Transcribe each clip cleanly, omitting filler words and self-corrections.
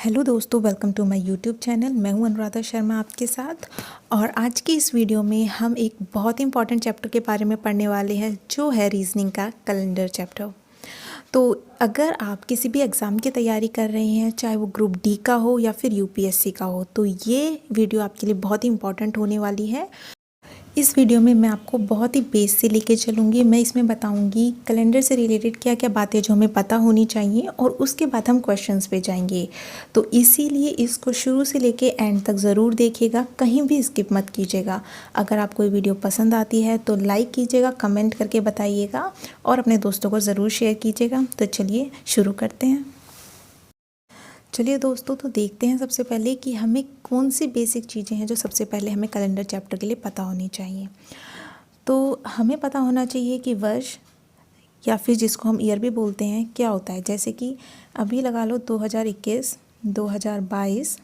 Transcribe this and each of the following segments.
Hello दोस्तों, welcome to my YouTube channel. मैं हूं अनुराधा शर्मा आपके साथ। और आज की इस वीडियो में हम एक बहुत इंपॉर्टेंट चैप्टर के बारे में पढ़ने वाले हैं, जो है रीजनिंग का कैलेंडर चैप्टर। तो अगर आप किसी भी एग्ज़ाम की तैयारी कर रहे हैं, चाहे वो ग्रुप डी का हो या फिर यूपीएससी का हो, तो ये वीडियो आपके लिए बहुत ही इंपॉर्टेंट होने वाली है। इस वीडियो में मैं आपको बहुत ही बेस से लेके चलूँगी। मैं इसमें बताऊँगी कैलेंडर से रिलेटेड क्या क्या बातें जो हमें पता होनी चाहिए, और उसके बाद हम क्वेश्चंस पे जाएंगे। तो इसीलिए इसको शुरू से लेके एंड तक ज़रूर देखिएगा, कहीं भी स्किप मत कीजिएगा। अगर आपको ये वीडियो पसंद आती है तो लाइक कीजिएगा, कमेंट करके बताइएगा और अपने दोस्तों को ज़रूर शेयर कीजिएगा। तो चलिए शुरू करते हैं। चलिए दोस्तों, तो देखते हैं सबसे पहले कि हमें कौन सी बेसिक चीज़ें हैं जो सबसे पहले हमें कैलेंडर चैप्टर के लिए पता होनी चाहिए। तो हमें पता होना चाहिए कि वर्ष या फिर जिसको हम ईयर भी बोलते हैं क्या होता है। जैसे कि अभी लगा लो 2021, 2022,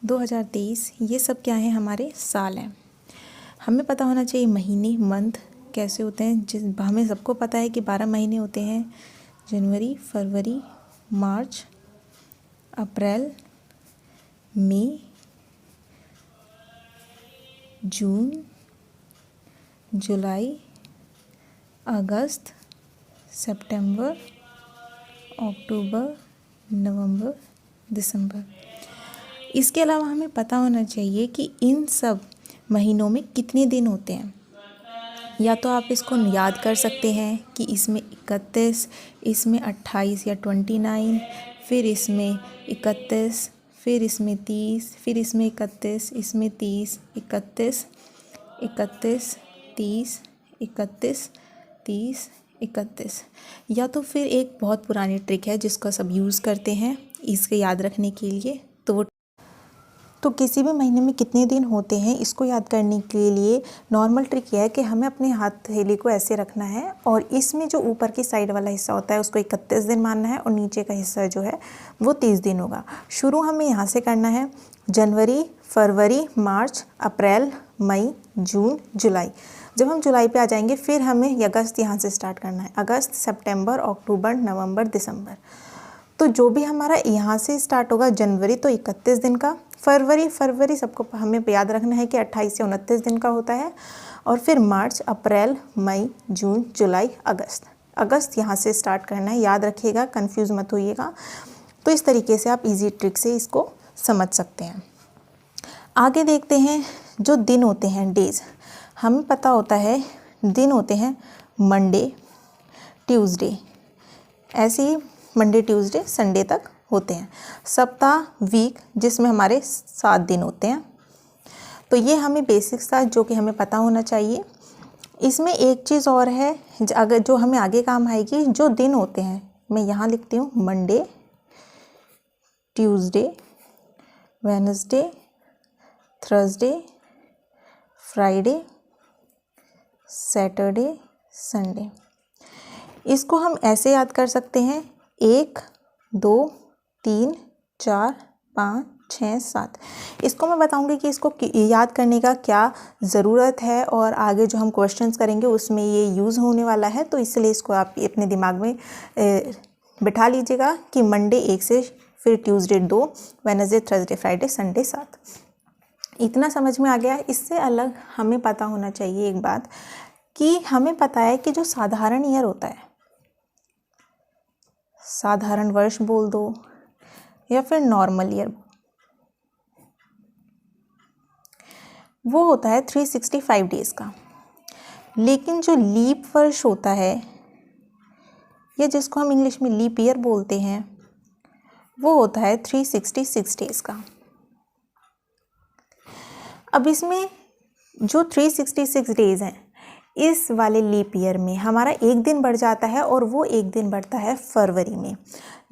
2023, ये सब क्या है, हमारे साल हैं। हमें पता होना चाहिए महीने, मंथ कैसे होते हैं। हमें सबको पता है कि 12 महीने होते हैं: जनवरी, फरवरी, मार्च, अप्रैल, मई, जून, जुलाई, अगस्त, सितंबर, अक्टूबर, नवंबर, दिसंबर। इसके अलावा हमें पता होना चाहिए कि इन सब महीनों में कितने दिन होते हैं। या तो आप इसको याद कर सकते हैं कि इसमें 31, इसमें 28 या 29, फिर इसमें 31, फिर इसमें 30, फिर इसमें 31, इसमें 30, 31, 31, 30, 31, 30, 31। या तो फिर एक बहुत पुरानी ट्रिक है जिसको सब यूज़ करते हैं इसके याद रखने के लिए। तो किसी भी महीने में कितने दिन होते हैं, इसको याद करने के लिए नॉर्मल ट्रिक यह है कि हमें अपने हथेली को ऐसे रखना है और इसमें जो ऊपर की साइड वाला हिस्सा होता है उसको 31 दिन मानना है और नीचे का हिस्सा जो है वो 30 दिन होगा। शुरू हमें यहाँ से करना है: जनवरी, फरवरी, मार्च, अप्रैल, मई, जून, जुलाई। जब हम जुलाई पे आ जाएंगे फिर हमें अगस्त यहाँ से स्टार्ट करना है: अगस्त, सितंबर, अक्टूबर, नवंबर, दिसंबर। तो जो भी हमारा यहाँ से स्टार्ट होगा, जनवरी तो 31 दिन का, फरवरी सबको हमें याद रखना है कि 28 से 29 दिन का होता है, और फिर मार्च, अप्रैल, मई, जून, जुलाई, अगस्त यहाँ से स्टार्ट करना है। याद रखिएगा, कंफ्यूज मत होइएगा। तो इस तरीके से आप इजी ट्रिक से इसको समझ सकते हैं। आगे देखते हैं जो दिन होते हैं, डेज। हमें पता होता है दिन होते हैं मंडे, ट्यूसडे, ऐसे ही मंडे, ट्यूसडे, संडे तक होते हैं। सप्ताह, वीक, जिसमें हमारे 7 दिन होते हैं। तो ये हमें बेसिक्स था जो कि हमें पता होना चाहिए। इसमें एक चीज़ और है अगर जो हमें आगे काम आएगी। जो दिन होते हैं मैं यहाँ लिखती हूँ: Monday, Tuesday, Wednesday, Thursday, Friday, Saturday, Sunday. इसको हम ऐसे याद कर सकते हैं: 1, 2, 3, 4, 5, 6, 7। इसको मैं बताऊंगी कि इसको याद करने का क्या ज़रूरत है, और आगे जो हम क्वेश्चंस करेंगे उसमें ये यूज़ होने वाला है। तो इसलिए इसको आप अपने दिमाग में बिठा लीजिएगा कि मंडे 1 से, फिर Tuesday 2, Wednesday, Thursday, Friday, Sunday 7। इतना समझ में आ गया। इससे अलग हमें पता होना चाहिए एक बात, कि हमें पता है कि जो साधारण ईयर होता है, साधारण वर्ष बोल दो या फिर नॉर्मल ईयर, वो होता है 365 डेज़ का। लेकिन जो लीप वर्ष होता है, या जिसको हम इंग्लिश में लीप ईयर बोलते हैं, वो होता है 366 डेज़ का। अब इसमें जो 366 डेज़ हैं, इस वाले लीप ईयर में हमारा एक दिन बढ़ जाता है, और वो एक दिन बढ़ता है फरवरी में।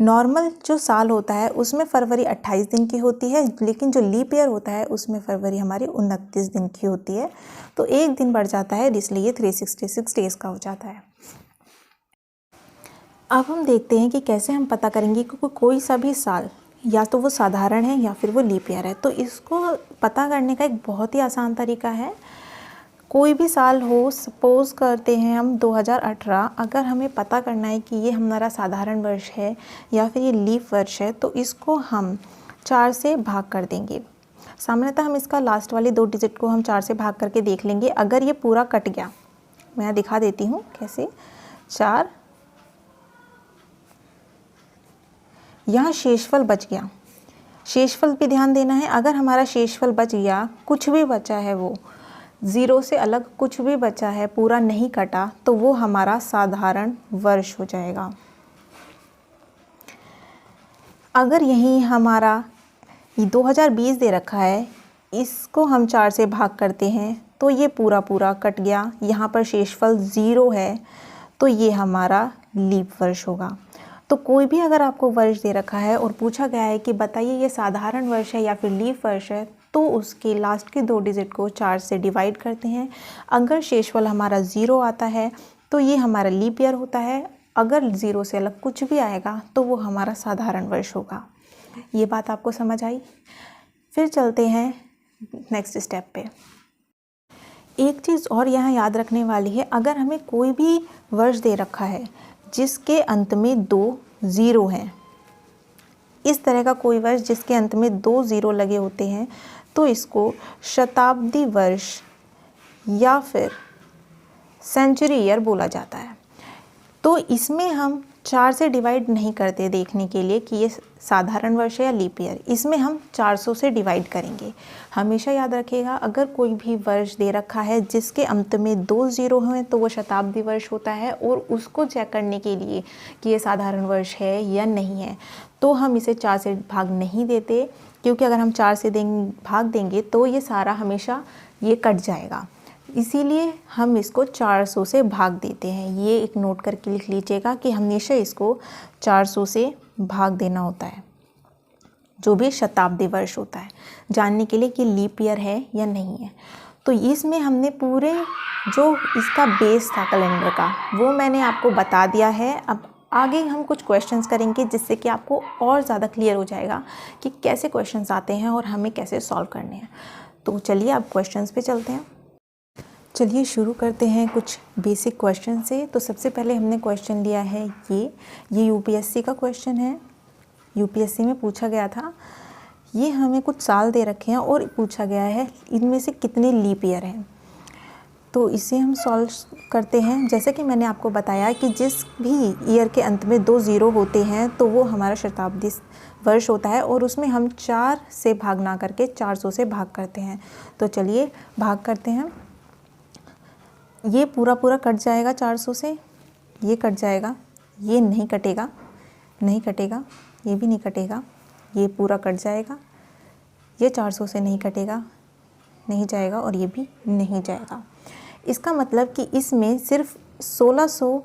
नॉर्मल जो साल होता है उसमें फरवरी 28 दिन की होती है, लेकिन जो लीप ईयर होता है उसमें फरवरी हमारी 29 दिन की होती है। तो एक दिन बढ़ जाता है, इसलिए 366 डेज़ का हो जाता है। अब हम देखते हैं कि कैसे हम पता करेंगे कि कोई सा भी साल या तो वो साधारण है या फिर वो लीप ईयर है। तो इसको पता करने का एक बहुत ही आसान तरीका है। कोई भी साल हो, सपोज़ करते हैं हम 2018, अगर हमें पता करना है कि ये हमारा साधारण वर्ष है या फिर ये लीप वर्ष है, तो इसको हम 4 से भाग कर देंगे। सामान्यतः हम इसका लास्ट वाले 2 डिजिट को हम 4 से भाग करके देख लेंगे। अगर ये पूरा कट गया, मैं दिखा देती हूँ कैसे। 4, यहाँ शेषफल बच गया, शेषफल पे ध्यान देना है। अगर हमारा शेषफल बच गया, कुछ भी बचा है, वो 0 से अलग कुछ भी बचा है, पूरा नहीं कटा, तो वो हमारा साधारण वर्ष हो जाएगा। अगर यहीं हमारा 2020 दे रखा है, इसको हम 4 से भाग करते हैं तो ये पूरा पूरा कट गया, यहाँ पर शेषफल 0 है, तो ये हमारा लीप वर्ष होगा। तो कोई भी अगर आपको वर्ष दे रखा है और पूछा गया है कि बताइए ये साधारण वर्ष है या फिर लीप वर्ष है, तो उसके लास्ट के 2 डिजिट को 4 से डिवाइड करते हैं। अगर शेषफल हमारा 0 आता है तो ये हमारा लीप ईयर होता है। अगर 0 से अलग कुछ भी आएगा तो वो हमारा साधारण वर्ष होगा। ये बात आपको समझ आई? फिर चलते हैं नेक्स्ट स्टेप पे। एक चीज़ और यहाँ याद रखने वाली है, अगर हमें कोई भी वर्ष दे रखा है जिसके अंत में 2 ज़ीरो हैं, इस तरह का कोई वर्ष जिसके अंत में 2 ज़ीरो लगे होते हैं, तो इसको शताब्दी वर्ष या फिर सेंचुरी ईयर बोला जाता है। तो इसमें हम 4 से डिवाइड नहीं करते देखने के लिए कि ये साधारण वर्ष है या लीप ईयर, इसमें हम 400 से डिवाइड करेंगे। हमेशा याद रखिएगा, अगर कोई भी वर्ष दे रखा है जिसके अंत में 2 ज़ीरो हैं तो वो शताब्दी वर्ष होता है, और उसको चेक करने के लिए कि ये साधारण वर्ष है या नहीं है, तो हम इसे 4 से भाग नहीं देते, क्योंकि अगर हम 4 से भाग देंगे तो ये सारा हमेशा ये कट जाएगा। इसीलिए हम इसको 400 से भाग देते हैं। ये एक नोट करके लिख लीजिएगा कि हमेशा इसको 400 से भाग देना होता है, जो भी शताब्दी वर्ष होता है, जानने के लिए कि लीप ईयर है या नहीं है। तो इसमें हमने पूरे जो इसका बेस था कैलेंडर का, वो मैंने आपको बता दिया है। अब आगे हम कुछ क्वेश्चंस करेंगे जिससे कि आपको और ज़्यादा क्लियर हो जाएगा कि कैसे क्वेश्चंस आते हैं और हमें कैसे सॉल्व करने हैं। तो चलिए अब क्वेश्चंस पे चलते हैं। चलिए शुरू करते हैं कुछ बेसिक क्वेश्चन से। तो सबसे पहले हमने क्वेश्चन लिया है ये यूपीएससी का क्वेश्चन है, यूपीएससी में पूछा गया था। ये हमें कुछ साल दे रखे हैं और पूछा गया है इनमें से कितने लीप ईयर हैं। तो इसे हम सॉल्व करते हैं। जैसे कि मैंने आपको बताया कि जिस भी ईयर के अंत में 2 ज़ीरो होते हैं तो वो हमारा शताब्दी वर्ष होता है, और उसमें हम 4 से भाग ना करके 400 से भाग करते हैं। तो चलिए भाग करते हैं। ये पूरा पूरा कट जाएगा 400 से, ये कट जाएगा, ये नहीं कटेगा, नहीं कटेगा, ये भी नहीं कटेगा, ये पूरा कट जाएगा, ये 400 से नहीं कटेगा, नहीं जाएगा, और ये भी नहीं जाएगा। इसका मतलब कि इसमें सिर्फ 1600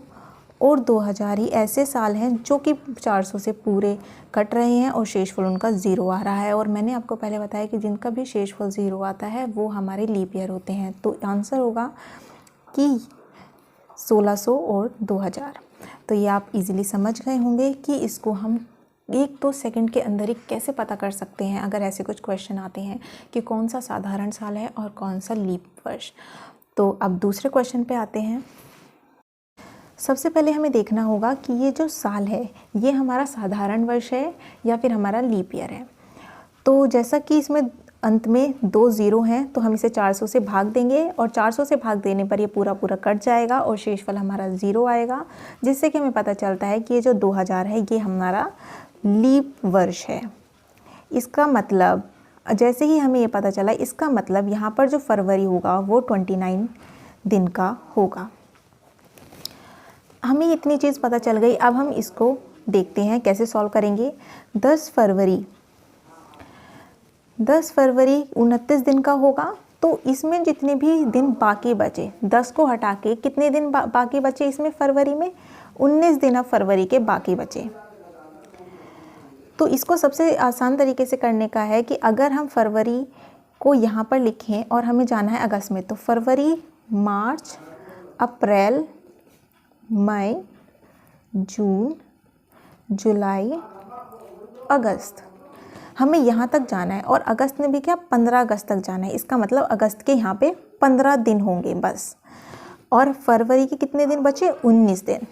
और 2000 ही ऐसे साल हैं जो कि 400 से पूरे कट रहे हैं और शेषफल उनका 0 आ रहा है। और मैंने आपको पहले बताया कि जिनका भी शेषफल 0 आता है वो हमारे लीप ईयर होते हैं। तो आंसर होगा कि 1600 और 2000। तो ये आप इजीली समझ गए होंगे कि इसको हम 1-2 सेकंड के अंदर ही कैसे पता कर सकते हैं अगर ऐसे कुछ क्वेश्चन आते हैं कि कौन सा साधारण साल है और कौन सा लीप वर्ष। तो अब दूसरे क्वेश्चन पे आते हैं। सबसे पहले हमें देखना होगा कि ये जो साल है ये हमारा साधारण वर्ष है या फिर हमारा लीप ईयर है। तो जैसा कि इसमें अंत में 2 ज़ीरो हैं तो हम इसे 400 से भाग देंगे, और 400 से भाग देने पर ये पूरा पूरा कट जाएगा और शेषफल हमारा 0 आएगा, जिससे कि हमें पता चलता है कि ये जो 2000 है ये हमारा लीप वर्ष है। इसका मतलब जैसे ही हमें ये पता चला, इसका मतलब यहाँ पर जो फरवरी होगा वो 29 दिन का होगा। हमें इतनी चीज़ पता चल गई। अब हम इसको देखते हैं कैसे सॉल्व करेंगे। 10 फरवरी 29 दिन का होगा, तो इसमें जितने भी दिन बाकी बचे, 10 को हटा के कितने दिन बाकी बचे इसमें फरवरी में? 19 दिन अब फरवरी के बाकी बचे। तो इसको सबसे आसान तरीके से करने का है कि अगर हम फरवरी को यहाँ पर लिखें और हमें जाना है अगस्त में, तो फरवरी, मार्च, अप्रैल, मई, जून, जुलाई, अगस्त। हमें यहाँ तक जाना है और अगस्त में भी क्या 15 अगस्त तक जाना है। इसका मतलब अगस्त के यहाँ पे 15 दिन होंगे बस। और फरवरी के कितने दिन बचे? 19 दिन।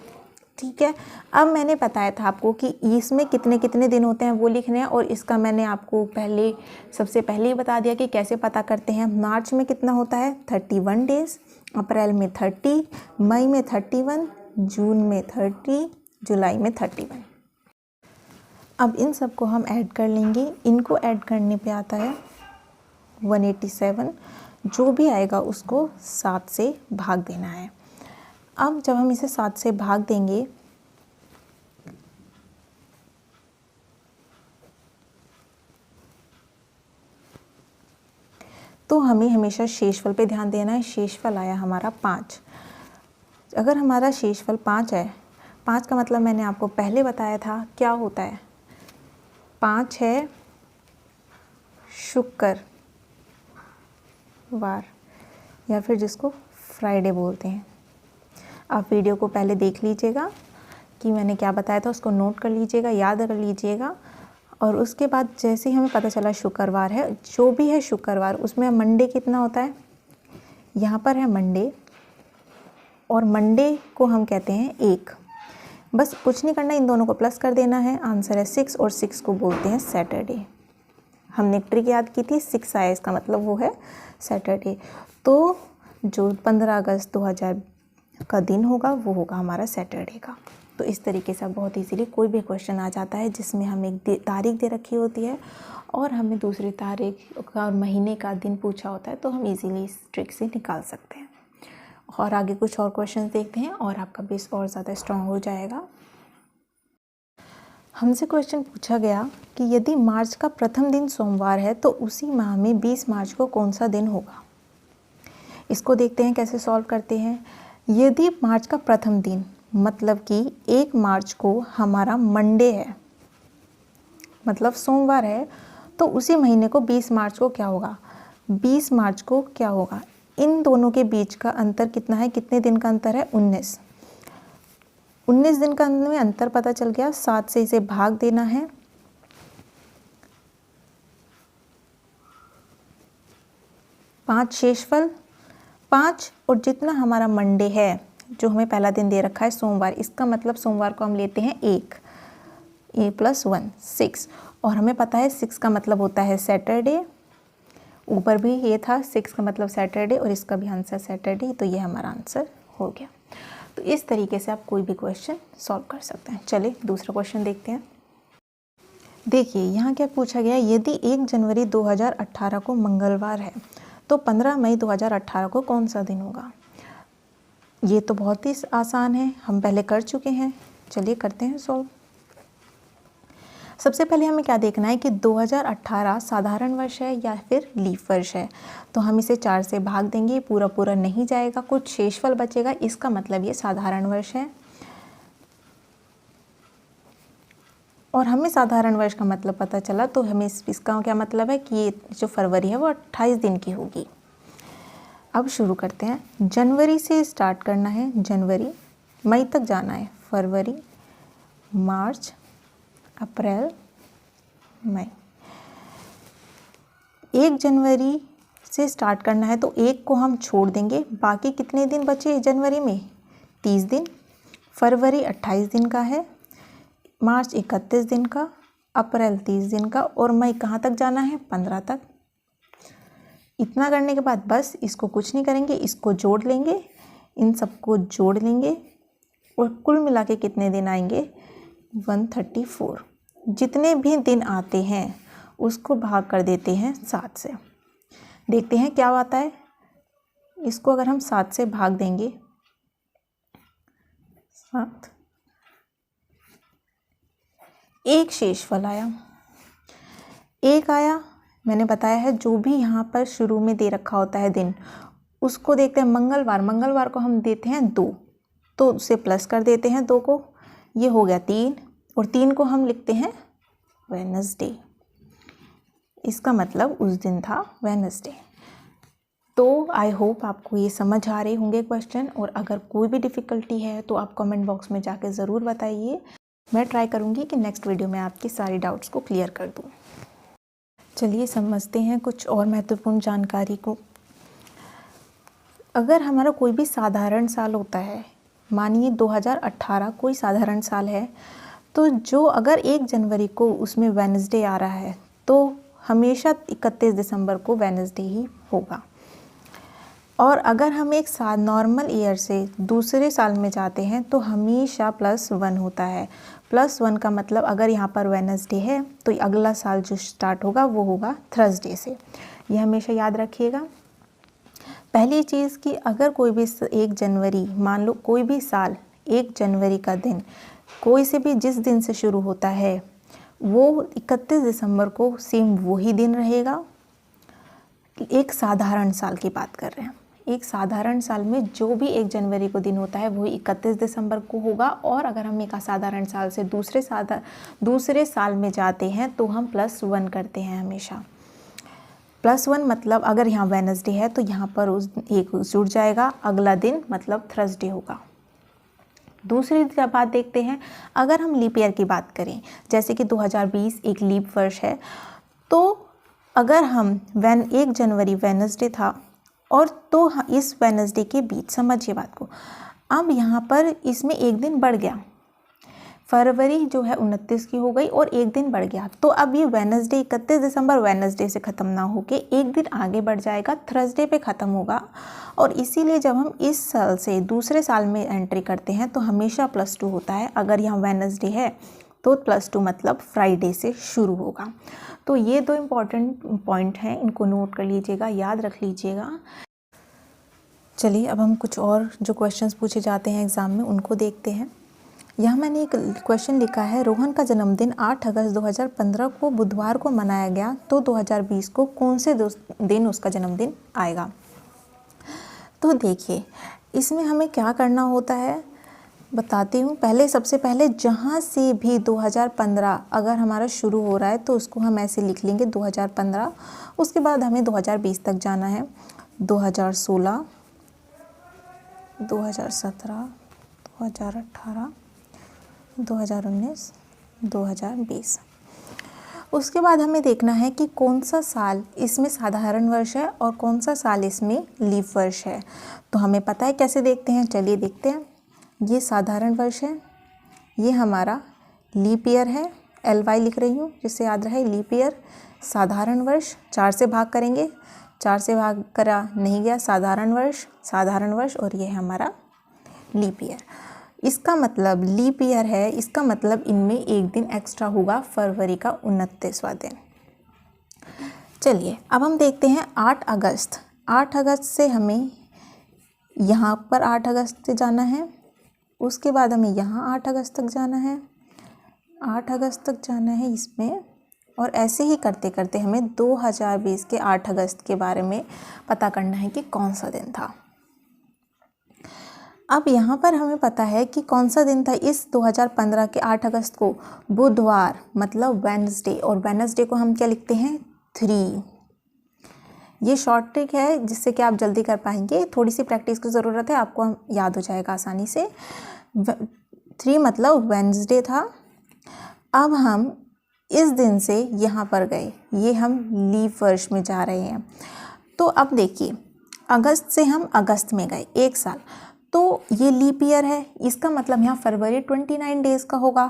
ठीक है, अब मैंने बताया था आपको कि इसमें कितने कितने दिन होते हैं वो लिखने हैं, और इसका मैंने आपको सबसे पहले ही बता दिया कि कैसे पता करते हैं। मार्च में कितना होता है? 31 डेज़, अप्रैल में 30, मई में 31, जून में 30, जुलाई में 31। अब इन सब को हम ऐड कर लेंगे। इनको ऐड करने पे आता है 187। जो भी आएगा उसको 7 से भाग देना है। अब जब हम इसे 7 से भाग देंगे तो हमें हमेशा शेषफल पे ध्यान देना है। शेषफल आया हमारा 5। अगर हमारा शेषफल 5 है, 5 का मतलब मैंने आपको पहले बताया था क्या होता है। 5 है शुक्रवार, या फिर जिसको फ्राइडे बोलते हैं। आप वीडियो को पहले देख लीजिएगा कि मैंने क्या बताया था, उसको नोट कर लीजिएगा, याद कर लीजिएगा। और उसके बाद जैसे ही हमें पता चला शुक्रवार है, जो भी है शुक्रवार, उसमें मंडे कितना होता है? यहाँ पर है मंडे, और मंडे को हम कहते हैं 1। बस कुछ नहीं करना, इन दोनों को प्लस कर देना है। आंसर है 6, और 6 को बोलते हैं सैटरडे। हमने एक ट्रिक याद की थी, 6 आया, इसका मतलब वो है सैटरडे। तो जो 15 अगस्त 2000 का दिन होगा वो होगा हमारा सैटरडे का। तो इस तरीके से बहुत इजीली कोई भी क्वेश्चन आ जाता है जिसमें हमें एक तारीख दे रखी होती है और हमें दूसरी तारीख का और महीने का दिन पूछा होता है, तो हम इजीली इस ट्रिक से निकाल सकते हैं। और आगे कुछ और क्वेश्चन देखते हैं और आपका बेस और ज़्यादा स्ट्रांग हो जाएगा। हमसे क्वेश्चन पूछा गया कि यदि मार्च का प्रथम दिन सोमवार है तो उसी माह में 20 मार्च को कौन सा दिन होगा। इसको देखते हैं कैसे सॉल्व करते हैं। यदि मार्च का प्रथम दिन मतलब कि 1 मार्च को हमारा मंडे है, मतलब सोमवार है, तो उसी महीने को 20 मार्च को क्या होगा? 20 मार्च को क्या होगा? इन दोनों के बीच का अंतर कितना है? कितने दिन का अंतर है? 19। 19 दिन का में अंतर पता चल गया। 7 से इसे भाग देना है। पाँच शेषफल 5, और जितना हमारा मंडे है, जो हमें पहला दिन दे रखा है सोमवार, इसका मतलब सोमवार को हम लेते हैं 1, a + 1 6, और हमें पता है 6 का मतलब होता है सैटरडे। ऊपर भी ये था 6 का मतलब सैटरडे, और इसका भी आंसर सैटरडे। तो ये हमारा आंसर हो गया। तो इस तरीके से आप कोई भी क्वेश्चन सॉल्व कर सकते हैं। चलिए दूसरा क्वेश्चन देखते हैं। देखिए यहाँ क्या पूछा गया, यदि 1 जनवरी 2018 को मंगलवार है तो 15 मई 2018 को कौन सा दिन होगा। ये तो बहुत ही आसान है, हम पहले कर चुके हैं। चलिए करते हैं सॉल्व। सबसे पहले हमें क्या देखना है कि 2018 साधारण वर्ष है या फिर लीप वर्ष है। तो हम इसे 4 से भाग देंगे, पूरा पूरा नहीं जाएगा, कुछ शेषफल बचेगा, इसका मतलब ये साधारण वर्ष है। और हमें साधारण वर्ष का मतलब पता चला, तो हमें इसका क्या मतलब है कि ये जो फरवरी है वो 28 दिन की होगी। अब शुरू करते हैं। जनवरी से स्टार्ट करना है, जनवरी, मई तक जाना है, फरवरी, मार्च, अप्रैल, मई। 1 जनवरी से स्टार्ट करना है तो 1 को हम छोड़ देंगे। बाकी कितने दिन बचे जनवरी में? 30 दिन। फरवरी 28 दिन का है, मार्च 31 दिन का, अप्रैल 30 दिन का, और मई कहाँ तक जाना है? 15 तक। इतना करने के बाद बस इसको कुछ नहीं करेंगे, इसको जोड़ लेंगे, इन सबको जोड़ लेंगे, और कुल मिला के कितने दिन आएंगे? 134। जितने भी दिन आते हैं उसको भाग कर देते हैं 7 से। देखते हैं क्या आता है। इसको अगर हम 7 से भाग देंगे, 7, एक शेषफल आया, 1 आया। मैंने बताया है जो भी यहाँ पर शुरू में दे रखा होता है दिन, उसको देखते हैं। मंगलवार, मंगलवार को हम देते हैं 2, तो उसे प्लस कर देते हैं 2 को, ये हो गया 3, और 3 को हम लिखते हैं वेडनेसडे। इसका मतलब उस दिन था वेडनेसडे। तो आई होप आपको ये समझ आ रहे होंगे क्वेश्चन, और अगर कोई भी डिफ़िकल्टी है तो आप कमेंट बॉक्स में जाके ज़रूर बताइए। मैं ट्राई करूँगी कि नेक्स्ट वीडियो में आपकी सारी डाउट्स को क्लियर कर दूँ। चलिए समझते हैं कुछ और महत्वपूर्ण जानकारी को। अगर हमारा कोई भी साधारण साल होता है, मानिए 2018 कोई साधारण साल है, तो जो अगर 1 जनवरी को उसमें वेडनेसडे आ रहा है तो हमेशा 31 दिसंबर को वेडनेसडे ही होगा। और अगर हम एक साल नॉर्मल ईयर से दूसरे साल में जाते हैं तो हमेशा +1 होता है। +1 का मतलब अगर यहाँ पर वेडनेसडे है तो अगला साल जो स्टार्ट होगा वो होगा थर्सडे से। ये हमेशा याद रखिएगा। पहली चीज़ कि अगर कोई भी 1 जनवरी, मान लो कोई भी साल 1 जनवरी का दिन कोई से भी जिस दिन से शुरू होता है वो 31 दिसंबर को सेम वही दिन रहेगा। एक साधारण साल की बात कर रहे हैं। एक साधारण साल में जो भी 1 जनवरी को दिन होता है वही 31 दिसंबर को होगा। और अगर हम एक असाधारण साल से दूसरे साल में जाते हैं तो हम +1 करते हैं हमेशा। +1 मतलब अगर यहाँ वेडनेसडे है तो यहाँ पर उस एक जुड़ जाएगा, अगला दिन मतलब थर्सडे होगा। दूसरी बात देखते हैं, अगर हम लीप ईयर की बात करें, जैसे कि 2020 एक लीप वर्ष है, तो अगर हम 1 जनवरी वेडनेसडे था और तो इस वेडनेसडे के बीच, समझिए बात को, अब यहाँ पर इसमें एक दिन बढ़ गया, फरवरी जो है 29 की हो गई और एक दिन बढ़ गया, तो अब ये वेडनेसडे 31 दिसंबर वेडनेसडे से ख़त्म ना होके एक दिन आगे बढ़ जाएगा, थर्सडे पे ख़त्म होगा। और इसीलिए जब हम इस साल से दूसरे साल में एंट्री करते हैं तो हमेशा +2 होता है। अगर यहाँ वेडनेसडे है तो +2 मतलब फ्राइडे से शुरू होगा। तो ये 2 इम्पॉर्टेंट पॉइंट हैं, इनको नोट कर लीजिएगा, याद रख लीजिएगा। चलिए अब हम कुछ और जो क्वेश्चंस पूछे जाते हैं एग्ज़ाम में उनको देखते हैं। यहाँ मैंने एक क्वेश्चन लिखा है, रोहन का जन्मदिन 8 अगस्त 2015 को बुधवार को मनाया गया, तो 2020 को कौन से दिन उसका जन्मदिन आएगा। तो देखिए इसमें हमें क्या करना होता है बताती हूँ। सबसे पहले जहाँ से भी 2015 अगर हमारा शुरू हो रहा है तो उसको हम ऐसे लिख लेंगे 2015। उसके बाद हमें 2020 तक जाना है, 2016, 2017, 2018, 2019, 2020। उसके बाद हमें देखना है कि कौन सा साल इसमें साधारण वर्ष है और कौन सा साल इसमें लीप वर्ष है। तो हमें पता है कैसे देखते हैं, चलिए देखते हैं। ये साधारण वर्ष है, ये हमारा लीप ईयर है, LY लिख रही हूँ जिससे याद रहे, लीप ईयर। साधारण वर्ष 4 से भाग करेंगे, 4 से भाग करा नहीं गया, साधारण वर्ष और ये हमारा लीप ईयर। इसका मतलब लीप ईयर है, इसका मतलब इनमें एक दिन एक्स्ट्रा होगा, फरवरी का 29वां दिन। चलिए अब हम देखते हैं 8 अगस्त। 8 अगस्त से हमें यहाँ पर 8 अगस्त से जाना है, उसके बाद हमें यहाँ 8 अगस्त तक जाना है, 8 अगस्त तक जाना है इसमें, और ऐसे ही करते करते हमें 2020 के 8 अगस्त के बारे में पता करना है कि कौन सा दिन था। अब यहाँ पर हमें पता है कि कौन सा दिन था इस 2015 के 8 अगस्त को, बुधवार मतलब वेडनेसडे, और वेडनेसडे को हम क्या लिखते हैं 3। ये शॉर्ट ट्रिक है जिससे कि आप जल्दी कर पाएंगे, थोड़ी सी प्रैक्टिस की ज़रूरत है, आपको याद हो जाएगा आसानी से। 3 मतलब वेडनेसडे था। अब हम इस दिन से यहाँ पर गए, ये हम लीप वर्ष में जा रहे हैं। तो अब देखिए अगस्त से हम अगस्त में गए, एक साल, तो ये लीप ईयर है, इसका मतलब यहाँ फरवरी 29 डेज़ का होगा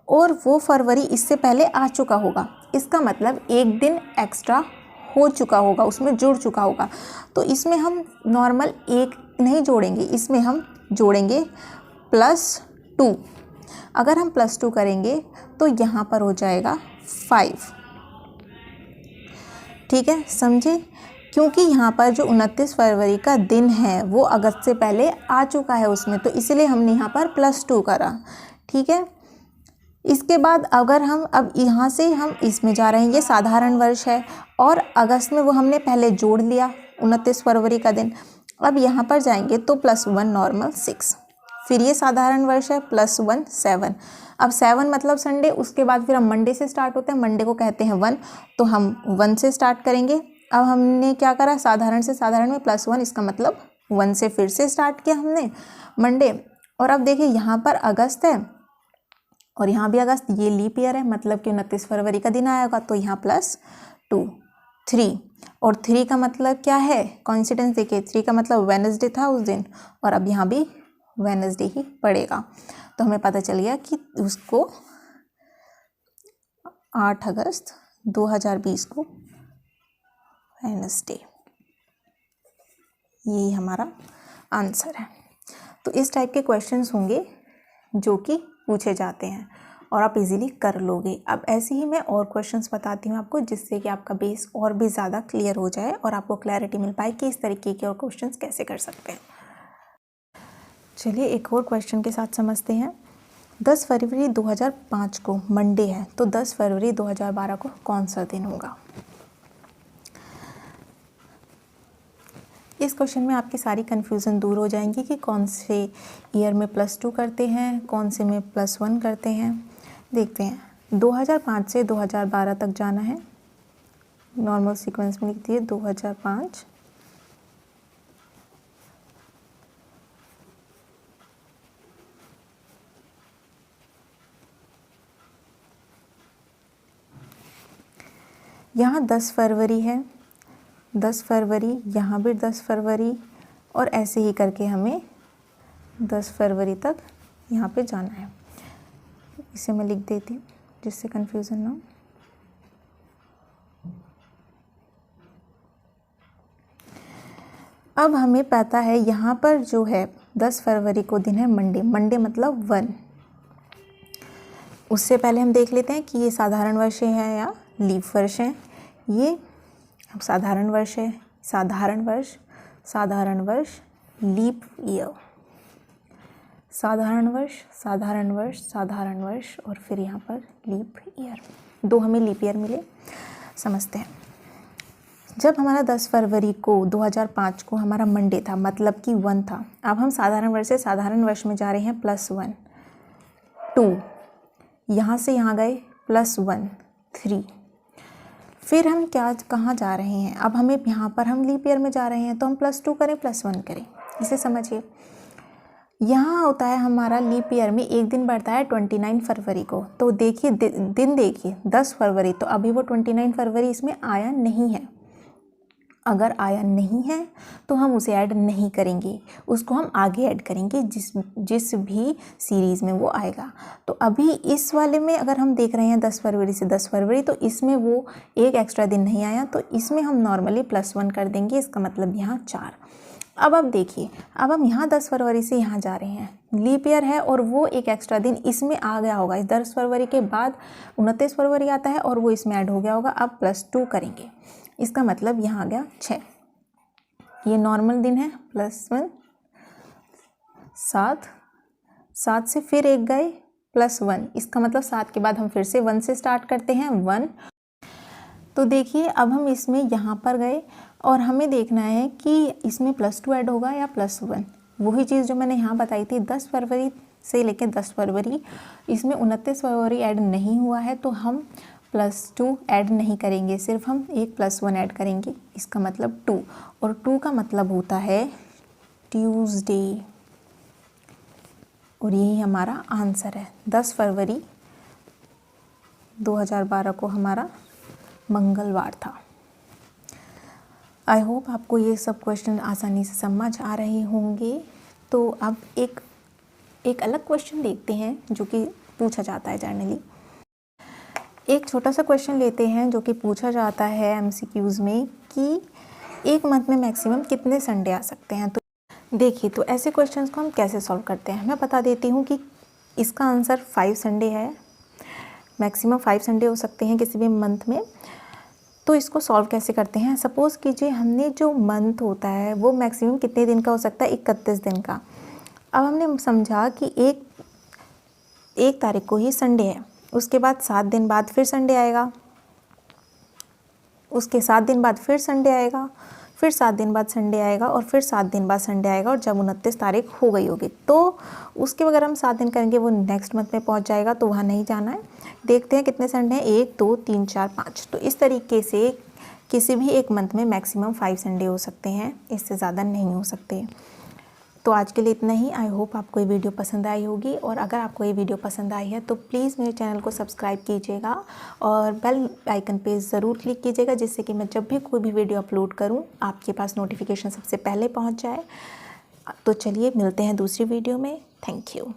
और वो फरवरी इससे पहले आ चुका होगा, इसका मतलब एक दिन एक्स्ट्रा हो चुका होगा, उसमें जुड़ चुका होगा। तो इसमें हम नॉर्मल एक नहीं जोड़ेंगे, इसमें हम जोड़ेंगे +2। अगर हम +2 करेंगे तो यहाँ पर हो जाएगा 5। ठीक है, समझे, क्योंकि यहाँ पर जो 29 फरवरी का दिन है वो अगस्त से पहले आ चुका है उसमें, तो इसलिए हमने यहाँ पर +2 करा। ठीक है, इसके बाद अगर हम अब यहाँ से हम इसमें जा रहे हैं, ये साधारण वर्ष है और अगस्त में वो हमने पहले जोड़ लिया 29 फरवरी का दिन। अब यहाँ पर जाएंगे तो +1 नॉर्मल 6, फिर ये साधारण वर्ष है, +1 7। अब 7 मतलब संडे, उसके बाद फिर हम मंडे से स्टार्ट होते हैं, मंडे को कहते हैं 1, तो हम 1 से स्टार्ट करेंगे। अब हमने क्या करा, साधारण से साधारण में +1, इसका मतलब 1 से फिर से स्टार्ट किया हमने मंडे। और अब देखिए यहाँ पर अगस्त है और यहाँ भी अगस्त, ये लीप ईयर है, मतलब कि 29 फरवरी का दिन आएगा, तो यहाँ 2, 3 और 3 का मतलब क्या है? कोइंसिडेंस देखिए, 3 का मतलब वेडनेसडे था उस दिन और अब यहाँ भी वेडनेसडे ही पड़ेगा। तो हमें पता चल गया कि उसको 8 अगस्त 2020 को वेडनेसडे, यही हमारा आंसर है। तो इस टाइप के क्वेश्चंस होंगे जो कि पूछे जाते हैं और आप इजीली कर लोगे। अब ऐसे ही मैं और क्वेश्चंस बताती हूँ आपको, जिससे कि आपका बेस और भी ज़्यादा क्लियर हो जाए और आपको क्लैरिटी मिल पाए कि इस तरीके के और क्वेश्चंस कैसे कर सकते हैं। चलिए एक और क्वेश्चन के साथ समझते हैं। 10 फरवरी 2005 को मंडे है, तो 10 फरवरी 2012 को कौन सा दिन होगा? इस क्वेश्चन में आपकी सारी कन्फ्यूज़न दूर हो जाएंगी कि कौन से ईयर में +2 करते हैं, कौन से में +1 करते हैं। देखते हैं, 2005 से 2012 तक जाना है। नॉर्मल सीक्वेंस में लिखती है 2005 यहाँ 10 फरवरी है, 10 फरवरी, यहाँ भी 10 फरवरी और ऐसे ही करके हमें 10 फरवरी तक यहाँ पे जाना है। इसे मैं लिख देती हूँ जिससे कन्फ्यूज़न ना हो। अब हमें पता है यहाँ पर जो है 10 फरवरी को दिन है मंडे, मंडे मतलब 1। उससे पहले हम देख लेते हैं कि ये साधारण वर्ष है या लीप वर्ष है। ये साधारण वर्ष है, साधारण वर्ष, साधारण वर्ष, लीप ईयर, साधारण वर्ष, साधारण वर्ष, साधारण वर्ष और फिर यहाँ पर लीप ईयर। 2 हमें लीप ईयर मिले। समझते हैं, जब हमारा 10 फरवरी को 2005 को हमारा मंडे था, मतलब कि 1 था। अब हम साधारण वर्ष से साधारण वर्ष में जा रहे हैं, +1, 2, यहाँ से यहाँ गए +1, 3। फिर हम कहाँ जा रहे हैं? अब हमें यहाँ पर हम लीप ईयर में जा रहे हैं, तो हम +2 करें +1 करें, इसे समझिए। यहाँ होता है हमारा लीप ईयर में एक दिन बढ़ता है 29 फरवरी को। तो देखिए दिन देखिए 10 फरवरी, तो अभी वो 29 फरवरी इसमें आया नहीं है। अगर आया नहीं है तो हम उसे ऐड नहीं करेंगे, उसको हम आगे ऐड करेंगे जिस भी सीरीज़ में वो आएगा। तो अभी इस वाले में अगर हम देख रहे हैं 10 फरवरी से 10 फरवरी, तो इसमें वो एक एक्स्ट्रा दिन नहीं आया, तो इसमें हम नॉर्मली +1 कर देंगे। इसका मतलब यहाँ 4। अब देखिए, अब हम यहाँ 10 फरवरी से यहाँ जा रहे हैं, लीप ईयर है और वो एक एक्स्ट्रा दिन इसमें आ गया होगा। इस 10 फरवरी के बाद 29 फरवरी आता है और वो इसमें ऐड हो गया होगा। अब +2 करेंगे, इसका मतलब यहाँ आ गया 6। ये नॉर्मल दिन है, +1, 7, 7 से फिर एक गए +1, इसका मतलब 7 के बाद हम फिर से 1 से स्टार्ट करते हैं, 1। तो देखिए अब हम इसमें यहाँ पर गए और हमें देखना है कि इसमें +2 ऐड होगा या +1। वही चीज़ जो मैंने यहाँ बताई थी, 10 फरवरी से लेकर 10 फरवरी, इसमें 29 फरवरी ऐड नहीं हुआ है, तो हम +2 ऐड नहीं करेंगे, सिर्फ हम एक +1 ऐड करेंगे। इसका मतलब 2, और 2 का मतलब होता है ट्यूसडे, और यही हमारा आंसर है। 10 फरवरी 2012 को हमारा मंगलवार था। आई होप आपको ये सब क्वेश्चन आसानी से समझ आ रहे होंगे। तो अब एक अलग क्वेश्चन देखते हैं जो कि पूछा जाता है जनरली। एक छोटा सा क्वेश्चन लेते हैं जो कि पूछा जाता है MCQs में कि एक मंथ में मैक्सिमम कितने संडे आ सकते हैं। तो देखिए, तो ऐसे क्वेश्चंस को हम कैसे सॉल्व करते हैं, मैं बता देती हूँ कि इसका आंसर 5 संडे है। मैक्सिमम 5 संडे हो सकते हैं किसी भी मंथ में। तो इसको सॉल्व कैसे करते हैं? सपोज़ कीजिए हमने जो मंथ होता है वो मैक्सिमम कितने दिन का हो सकता है? 31 दिन का। अब हमने समझा कि एक तारीख को ही संडे है, उसके बाद 7 दिन बाद फिर संडे आएगा, उसके 7 दिन बाद फिर संडे आएगा, फिर 7 दिन बाद संडे आएगा और फिर 7 दिन बाद संडे आएगा। और जब 29 तारीख हो गई होगी तो उसके अगर हम 7 दिन करेंगे वो नेक्स्ट मंथ में पहुंच जाएगा, तो वहाँ नहीं जाना है। देखते हैं कितने संडे हैं, 1, 2, 3, 4, 5। तो इस तरीके से किसी भी एक मंथ में मैक्सिमम 5 संडे हो सकते हैं, इससे ज़्यादा नहीं हो सकते। तो आज के लिए इतना ही। आई होप आपको ये वीडियो पसंद आई होगी, और अगर आपको ये वीडियो पसंद आई है तो प्लीज़ मेरे चैनल को सब्सक्राइब कीजिएगा और बेल आइकन पे ज़रूर क्लिक कीजिएगा, जिससे कि मैं जब भी कोई भी वीडियो अपलोड करूँ आपके पास नोटिफिकेशन सबसे पहले पहुँच जाए। तो चलिए मिलते हैं दूसरी वीडियो में। Thank you.